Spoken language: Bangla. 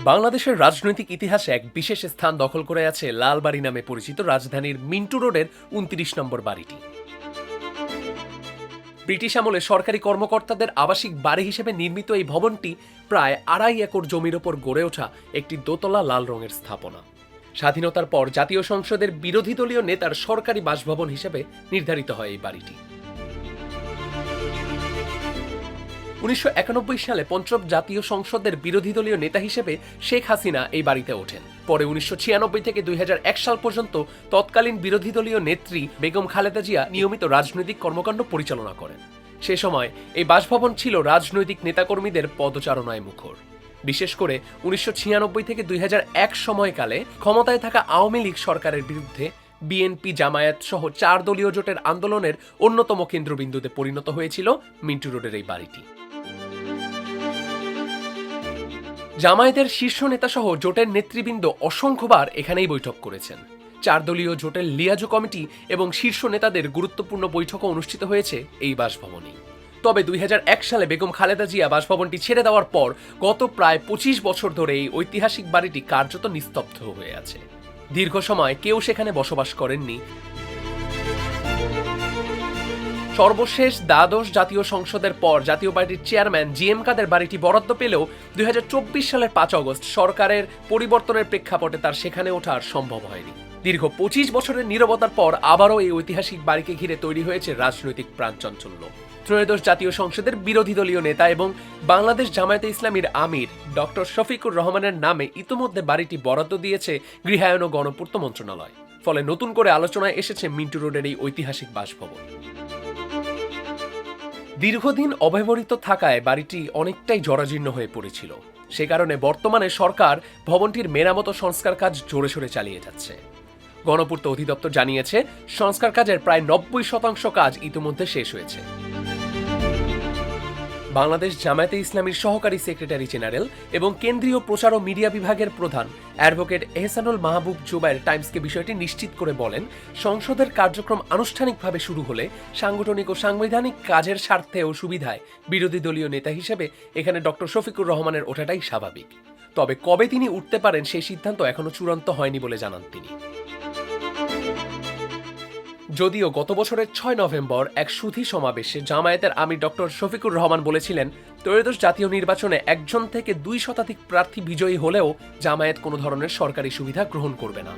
বাংলাদেশের রাজনৈতিক ইতিহাসে এক বিশেষ স্থান দখল করে আছে লালবাড়ি নামে পরিচিত রাজধানীর মিন্টু রোডের ২৯ নম্বর বাড়িটি। ব্রিটিশ আমলে সরকারি কর্মকর্তাদের আবাসিক বাড়ি হিসেবে নির্মিত এই ভবনটি প্রায় ২.৫ একর জমির ওপর গড়ে ওঠা একটি দোতলা লাল রঙের স্থাপনা। স্বাধীনতার পর জাতীয় সংসদের বিরোধী দলীয় নেতার সরকারি বাসভবন হিসেবে নির্ধারিত হয় এই বাড়িটি। ১৯৯১ সালে পঞ্চম জাতীয় সংসদের বিরোধী দলীয় নেতা হিসেবে শেখ হাসিনা এই বাড়িতে ওঠেন। পরে ১৯৯৬ থেকে ২০০১ সাল পর্যন্ত তৎকালীন বিরোধী দলীয় নেত্রী বেগম খালেদা জিয়া নিয়মিত রাজনৈতিক কর্মকাণ্ড পরিচালনা করেন। সে সময় এই বাসভবন ছিল রাজনৈতিক নেতাকর্মীদের পদচারণায় মুখর। বিশেষ করে ১৯৯৬ থেকে ২০০১ সময়কালে ক্ষমতায় থাকা আওয়ামী লীগ সরকারের বিরুদ্ধে বিএনপি, জামায়াত সহ ৪ দলীয় জোটের আন্দোলনের অন্যতম কেন্দ্রবিন্দুতে পরিণত হয়েছিল মিন্টু রোডের এই বাড়িটি। জামায়াতের শীর্ষ নেতা সহ জোটের নেতৃবৃন্দ অসংখ্যবার এখানেই বৈঠক করেছেন। ৪ দলীয় জোটের লিয়াজো কমিটি এবং শীর্ষ নেতাদের গুরুত্বপূর্ণ বৈঠকও অনুষ্ঠিত হয়েছে এই বাসভবনেই। তবে ২০০১ সালে বেগম খালেদা জিয়া বাসভবনটি ছেড়ে দেওয়ার পর গত প্রায় ২৫ বছর ধরে এই ঐতিহাসিক বাড়িটি কার্যত নিস্তব্ধ হয়ে আছে। দীর্ঘ সময় কেউ সেখানে বসবাস করেননি। সর্বশেষ দ্বাদশ জাতীয় সংসদের পর জাতীয় পার্টির চেয়ারম্যান জিএম কাদের বাড়িটি বরাদ্দ পেলেও ২০২৪ সালের ৫ আগস্ট সরকারের পরিবর্তনের প্রেক্ষাপটে তার সেখানে ওঠা আর সম্ভব হয়নি। দীর্ঘ ২৫ বছরের নীরবতার পর আবারও এই ঐতিহাসিক বাড়িকে ঘিরে তৈরি হয়েছে রাজনৈতিক প্রাণচাঞ্চল্য। ত্রয়োদশ জাতীয় সংসদের বিরোধী দলীয় নেতা এবং বাংলাদেশ জামায়াতে ইসলামীর আমির ডক্টর শফিকুর রহমানের নামে ইতোমধ্যে বাড়িটি বরাদ্দ দিয়েছে গৃহায়ন ও গণপূর্ত মন্ত্রণালয়। ফলে নতুন করে আলোচনায় এসেছে মিন্টু রোডের এই ঐতিহাসিক বাসভবন। দীর্ঘদিন অব্যবহৃত থাকায় বাড়িটি অনেকটাই জরাজীর্ণ হয়ে পড়েছিল। সে কারণে বর্তমানে সরকার ভবনটির মেরামত ও সংস্কার কাজ জোরে সোরে চালিয়ে যাচ্ছে। গণপূর্ত অধিদপ্তর জানিয়েছে, সংস্কার কাজের প্রায় ৯০% কাজ ইতিমধ্যে শেষ হয়েছে। বাংলাদেশ জামায়াতে ইসলামীর সহকারী সেক্রেটারি জেনারেল এবং কেন্দ্রীয় প্রচার ও মিডিয়া বিভাগের প্রধান অ্যাডভোকেট এহসানুল মাহবুব জুবায়ের টাইমসকে বিষয়টি নিশ্চিত করে বলেন, সংসদের কার্যক্রম আনুষ্ঠানিকভাবে শুরু হলে সাংগঠনিক ও সাংবিধানিক কাজের স্বার্থে ও সুবিধায় বিরোধী দলীয় নেতা হিসেবে এখানে ডক্টর শফিকুর রহমানের ওঠাটাই স্বাভাবিক। তবে কবে তিনি উঠতে পারেন সেই সিদ্ধান্ত এখনো চূড়ান্ত হয়নি বলে জানান তিনি। যদিও গত বছরের ৬ নভেম্বর এক সুধী সমাবেশে জামায়াতের আমির ডক্টর শফিকুর রহমান বলেছিলেন, ত্রয়োদশ জাতীয় নির্বাচনে ১ থেকে ২ শতাধিক প্রার্থী বিজয়ী হলেও জামায়াত কোনো ধরনের সরকারি সুবিধা গ্রহণ করবে না।